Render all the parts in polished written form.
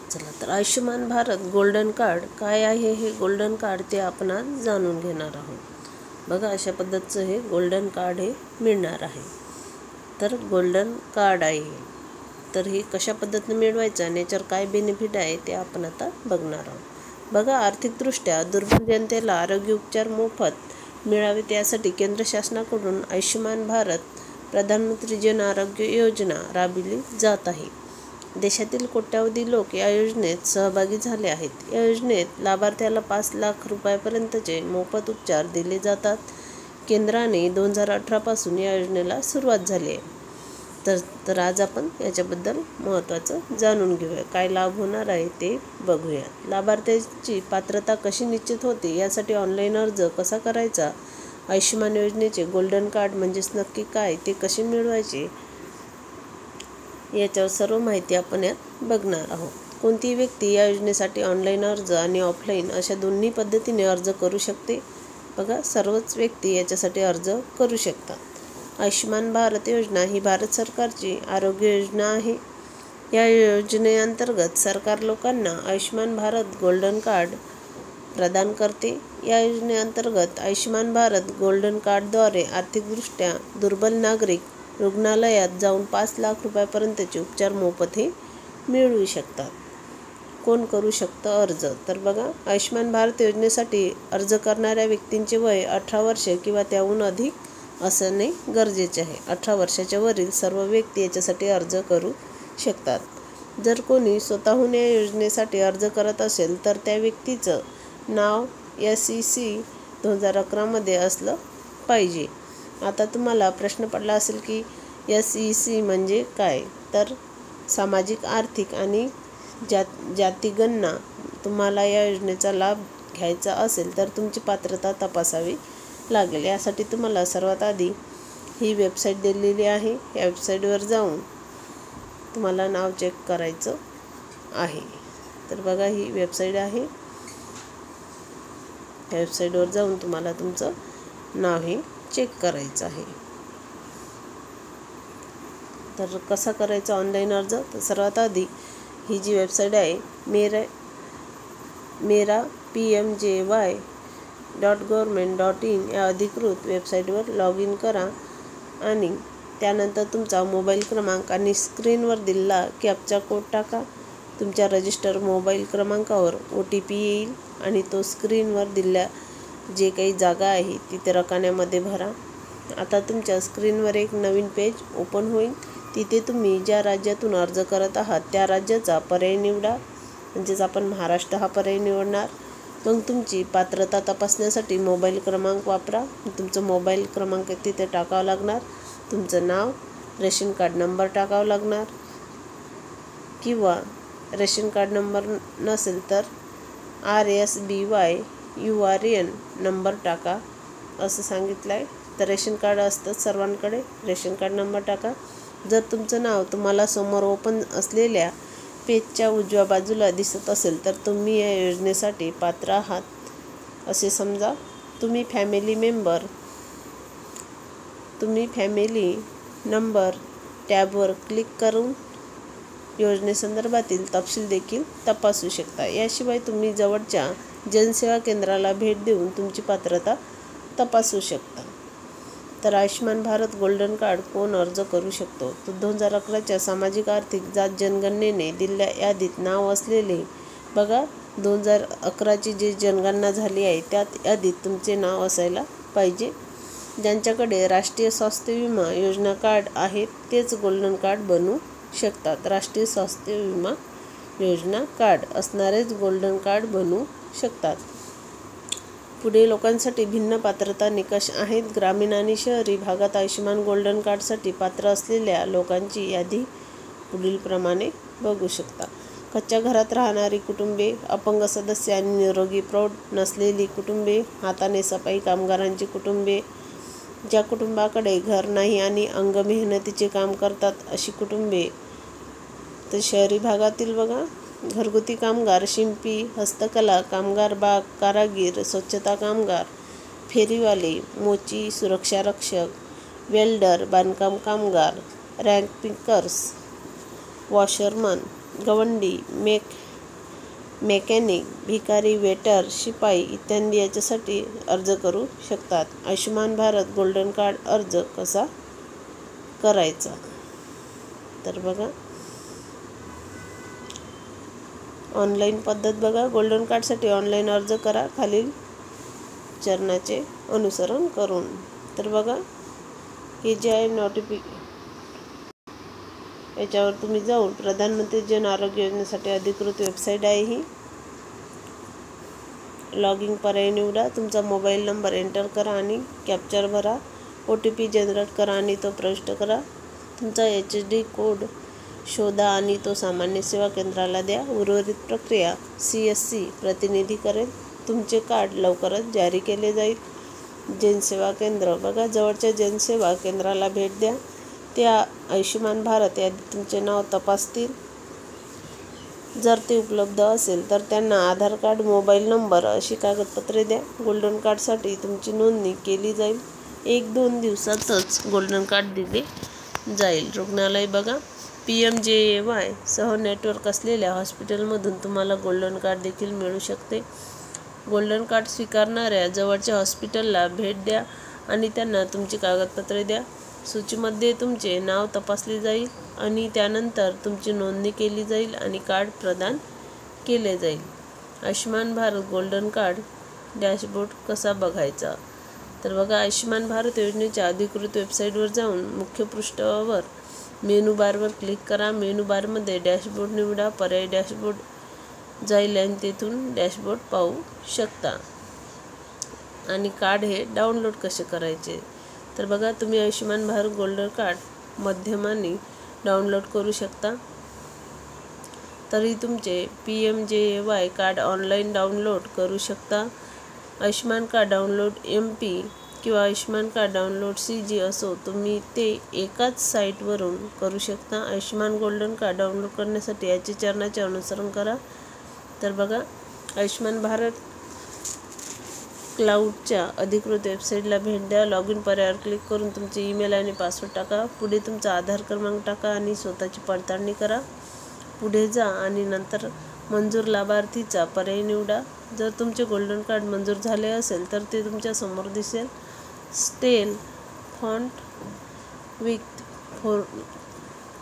चला तर Ayushman Bharat golden card काय आहे हे गोल्डन कार्ड ते आपण आज जाणून घेणार आहोत। बघा अशा पद्धतीचं हे गोल्डन कार्ड हे मिळणार आहे। तर गोल्डन कार्ड आहे तर हे कशा पद्धतीने मिळवायचं आणि याच्यावर काय बेनिफिट आहे ते आपण आता बघणार आहोत। बघा आर्थिकदृष्ट्या दुर्बल जनतेला आरोग्य उपचार मोफत मिळावेत यासाठी केंद्र शासनाकडून आयुष्यमान भारत प्रधानमंत्री जन आरोग्य योजना राबविली जात आहे। देशातील कोट्यावधी लोक या योजनेत सहभागी झाले आहेत। या योजनेत लाभार्थ्याला 5 लाख रुपयापर्यंतचे मोफत उपचार दिले जातात। केंद्राने 2018 पासून या योजनेला सुरुवात झाली आहे। तर आज आपण याच्याबद्दल महत्त्वाचं जाणून घेऊया, काय लाभ होणार आहे ते बघूया। लाभार्थ्याची पात्रता कशी निश्चित होते यासाठी ऑनलाईन अर्ज कसा करायचा, आयुष्यमान योजनेचे गोल्डन कार्ड म्हणजेच नक्की काय, ते कसे मिळवायचे याच्यावर सर्व माहिती आपण यात बघणार आहोत। कोणतीही व्यक्ती या योजनेसाठी ऑनलाईन अर्ज आणि ऑफलाईन अशा दोन्ही पद्धतीने अर्ज करू शकते। बघा सर्वच व्यक्ती याच्यासाठी अर्ज करू शकतात। आयुष्यमान भारत योजना ही भारत सरकारची आरोग्य योजना आहे। या योजनेअंतर्गत सरकार लोकांना आयुष्यमान भारत गोल्डन कार्ड प्रदान करते। या योजनेअंतर्गत आयुष्यमान भारत गोल्डन कार्डद्वारे आर्थिकदृष्ट्या दुर्बल नागरिक रुग्णालयात जाऊन 5 लाख रुपयापर्यंतचे उपचार मोफत हे मिळवू शकतात। कोण करू शकतं अर्ज? तर बघा आयुष्यमान भारत योजनेसाठी अर्ज करणाऱ्या व्यक्तींचे वय 18 वर्षे किंवा त्याहून अधिक असणे गरजेचे आहे। 18 वर्षाच्या वरील सर्व व्यक्ती याच्यासाठी अर्ज करू शकतात। जर कोणी स्वतःहून या योजनेसाठी अर्ज करत असेल तर त्या व्यक्तीचं नाव SEC 2011 मध्ये असलं पाहिजे। आता तुम्हाला प्रश्न पडला असेल की SEC म्हणजे काय? तर सामाजिक आर्थिक आणि जातिगणना। तुम्हाला या योजनेचा लाभ घ्यायचा असेल तर तुमची पात्रता तपासावी लागेल। यासाठी तुम्हाला सर्वात आधी ही वेबसाईट दिलेली आहे, या वेबसाईटवर जाऊन तुम्हाला नाव चेक करायचं आहे। तर बघा ही वेबसाईट आहे, या वेबसाईटवर जाऊन तुम्हाला तुमचं नाव हे चेक करायचं आहे। तर कसा करायचा ऑनलाईन अर्ज? तर सर्वात आधी ही जी वेबसाईट आहे मेरा PMJY.government.in या अधिकृत वेबसाईटवर लॉग इन करा आणि त्यानंतर तुमचा मोबाईल क्रमांक आणि स्क्रीनवर दिलेला कॅप्चा कोड टाका। तुमच्या रजिस्टर मोबाईल क्रमांकावर OTP येईल आणि तो स्क्रीनवर दिलेल्या जे काही जागा आहे तिथे रकान्यामध्ये भरा। आता तुमच्या स्क्रीनवर एक नवीन पेज ओपन होईल। तिथे तुम्ही ज्या राज्यातून अर्ज करत आहात त्या राज्याचा पर्याय निवडा, म्हणजेच आपण महाराष्ट्र हा पर्याय निवडणार। मग तुमची पात्रता तपासण्यासाठी मोबाईल क्रमांक वापरा। तुमचं मोबाईल क्रमांक तिथे टाकावं लागणार, तुमचं नाव, रेशन कार्ड नंबर टाकावं लागणार, किंवा रेशन कार्ड नंबर नसेल तर RSBY URN नंबर टाका असं सांगितलं आहे। तर रेशन कार्ड असतं सर्वांकडे, रेशन कार्ड नंबर टाका। जर तुमचं नाव तुम्हाला समोर ओपन असलेल्या पेजच्या उजव्या बाजूला दिसत असेल तर तुम्ही या योजनेसाठी पात्र आहात असे समजा। तुम्ही फॅमिली नंबर टॅबवर क्लिक करून योजनेसंदर्भातील तपशील देखील तपासू शकता। याशिवाय तुम्ही जवळच्या जनसेवा केंद्राला भेट देऊन तुमची पात्रता तपासू शकता। तर आयुष्यमान भारत गोल्डन कार्ड कोण अर्ज करू शकतो? तर 2011च्या सामाजिक आर्थिक जात जनगणनेने दिलेल्या यादीत नाव असलेले, बघा 2011ची जी जनगणना झाली आहे त्यात यादीत तुमचे नाव असायला पाहिजे। ज्यांच्याकडे राष्ट्रीय स्वास्थ्य विमा योजना कार्ड आहे तेच गोल्डन कार्ड बनवू शकतात। राष्ट्रीय स्वास्थ्य विमा योजना कार्ड असणारेच गोल्डन कार्ड बनवू शकतात। पुढे लोकांसाठी भिन्न पात्रता निकष आहेत। ग्रामीण आणि शहरी भागात आयुष्यमान गोल्डन कार्डसाठी पात्र असलेल्या लोकांची यादी पुढील प्रमाणे बघू शकता। कच्च्या घरात राहणारी कुटुंबे, अपंग सदस्य आणि निरोगी प्रौढ नसलेली कुटुंबे, हाताने सफाई कामगारांची कुटुंबे, ज्या कुटुंबाकडे घर नाही आणि अंग मेहनतीचे काम करतात अशी कुटुंबे। तर शहरी भागातील बघा घरगुती कामगार, शिंपी, हस्तकला कामगार, बाग कारागीर, स्वच्छता कामगार, फेरीवाले, मोची, सुरक्षारक्षक, वेल्डर, बांधकाम कामगार, रॅक पिकर्स, वॉशरमन, गवंडी, मेकॅनिक, भिकारी, वेटर, शिपाई इत्यादी याच्यासाठी अर्ज करू शकतात. आयुष्यमान भारत गोल्डन कार्ड अर्ज कसा करायचा? तर बघा, ऑनलाईन पद्धत बघा. गोल्डन कार्डसाठी ऑनलाईन अर्ज करा खालील चरणाचे अनुसरण करून. तर बघा, हे जे आहे याच्यावर तुम्ही जाऊन प्रधानमंत्री जन आरोग्य योजनेसाठी अधिकृत वेबसाईट आहे ही. लॉगिन पर्याय निवडा. तुमचा मोबाईल नंबर एंटर करा आणि कॅप्चर भरा. OTP जनरेट करा आणि तो प्रविष्ट करा. तुमचा HD कोड शोधा आणि तो सामान्य सेवा केंद्राला द्या. उर्वरित प्रक्रिया CSC प्रतिनिधी करेल. तुमचे कार्ड लवकरच जारी केले जाईल. जनसेवा केंद्र बघा, जवळच्या जनसेवा केंद्राला भेट द्या. त्या आयुष्यमान भारत यादीत तुमचे नाव तपासतील. जर ते उपलब्ध असेल तर त्यांना आधार कार्ड, मोबाईल नंबर अशी कागदपत्रे द्या. गोल्डन कार्डसाठी तुमची नोंदणी केली जाईल. 1-2 दिवसातच गोल्डन कार्ड दिले जाईल. रुग्णालय बघा, PMJAY सह नेटवर्क असलेल्या हॉस्पिटलमधून तुम्हाला गोल्डन कार्ड देखील मिळू शकते. गोल्डन कार्ड स्वीकारणाऱ्या जवळच्या हॉस्पिटलला भेट द्या आणि त्यांना तुमची कागदपत्रे द्या. सूचीमध्ये तुमचे नाव तपासले जाईल आणि त्यानंतर तुमची नोंदणी केली जाईल आणि कार्ड प्रदान केले जाईल. Ayushman Bharat golden card dashboard कसा बघायचा? तर बघा, आयुष्यमान भारत योजनेच्या अधिकृत वेबसाईटवर जाऊन मुख्य पृष्ठावर मेनू बारवर क्लिक करा. मेनू बारमध्ये डॅशबोर्ड निवडा. पर्याय डॅशबोर्ड जाईल आणि तेथून डॅशबोर्ड पाहू शकता. आणि कार्ड हे डाउनलोड कसे करायचे? तर बघा, तुम्ही आयुष्यमान भारत गोल्डन कार्ड माध्यमाने डाउनलोड करू शकता. तरी तुमचे PMJAY कार्ड ऑनलाईन डाउनलोड करू शकता. आयुष्यमान कार्ड डाउनलोड MP किंवा आयुष्यमान कार्ड डाउनलोड CG असो, तुम्ही ते एकाच साईटवरून करू शकता. आयुष्यमान गोल्डन कार्ड डाउनलोड करण्यासाठी याचे चरणाचे अनुसरण करा. तर बघा, आयुष्यमान भारत क्लाउडच्या अधिकृत वेबसाईटला भेट द्या. लॉगिन पर्यायावर क्लिक करून तुमचे ईमेल आणि पासवर्ड टाका. पुढे तुमचा आधार क्रमांक टाका आणि स्वतःची पडताळणी करा. पुढे जा आणि नंतर मंजूर लाभार्थीचा पर्याय निवडा. जर तुमचे गोल्डन कार्ड मंजूर झाले असेल तर ते तुमच्या समोर दिसेल. स्टेल फॉन्ट विथ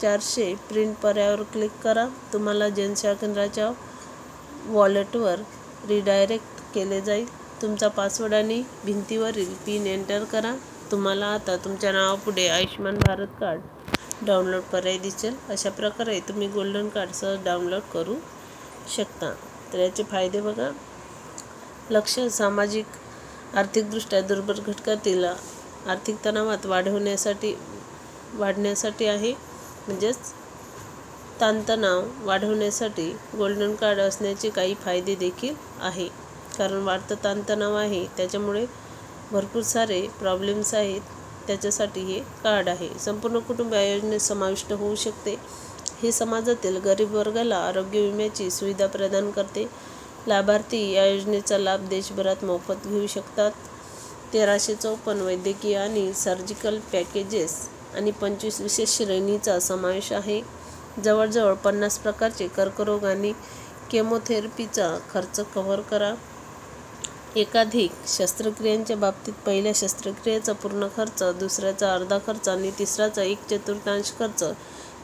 400 प्रिंट पर्यायावर क्लिक करा. तुम्हाला जनसेवा केंद्राच्या वॉलेटवर रिडायरेक्ट केले जाईल. तुमचा पासवर्ड आणि भिंतीवरील पिन एंटर करा. तुम्हाला आता तुमच्या नावापुढे आयुष्यमान भारत कार्ड डाउनलोड पर्याय दिसेल. अशा प्रकारे तुम्ही गोल्डन कार्ड सहज डाउनलोड करू शकता. तर याचे फायदे बघा, लक्ष सामाजिक आर्थिकदृष्ट्या दुर्बल घटकातील आर्थिक तणावात वाढण्यासाठी आहे. म्हणजेच ताणतणाव वाढवण्यासाठी गोल्डन कार्ड असण्याचे काही फायदे देखील आहे. कारण वाढतं ताणतणाव आहे, त्याच्यामुळे भरपूर सारे प्रॉब्लेम्स आहेत, त्याच्यासाठी हे कार्ड आहे. संपूर्ण कुटुंब या योजनेत समाविष्ट होऊ शकते. हे समाजातील गरीब वर्गाला आरोग्य विम्याची सुविधा प्रदान करते. लाभार्थी या योजनेचा लाभ देशभरात मोफत घेऊ शकतात. 1354 वैद्यकीय आणि सर्जिकल पॅकेजेस आणि 25 विशेष श्रेणीचा समावेश आहे. जवळजवळ 50 प्रकारचे कर्करोग आणि केमोथेरपीचा खर्च कव्हर करा. एकाधिक शस्त्रक्रियांच्या बाबतीत पहिल्या शस्त्रक्रियेचा पूर्ण खर्च, दुसऱ्याचा अर्धा खर्च आणि तिसऱ्याचा 1/4 खर्च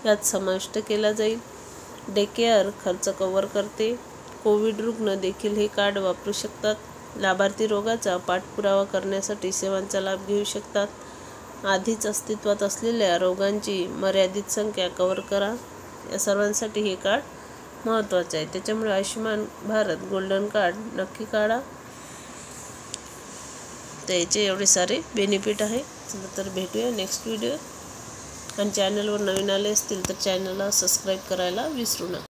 यात समाविष्ट केला जाईल. डे केअर खर्च कव्हर करते. कोविड रुग्ण देखील हे कार्ड वापरू शकतात. लाभार्थी रोगाचा पाठपुरावा करण्यासाठी सेवांचा लाभ घेऊ शकतात. आधीच अस्तित्वात असलेल्या रोगांची मर्यादित संख्या कव्हर करा. या सर्वांसाठी हे कार्ड महत्त्वाचे आहे. त्याच्यामुळे आयुष्यमान भारत गोल्डन कार्ड नक्की काढा. तर याचे एवढे सारे बेनिफिट आहे. तर भेटूया नेक्स्ट व्हिडिओ. आणि चॅनलवर नवीन आले असतील तर चॅनलला सबस्क्राईब करायला विसरू नका.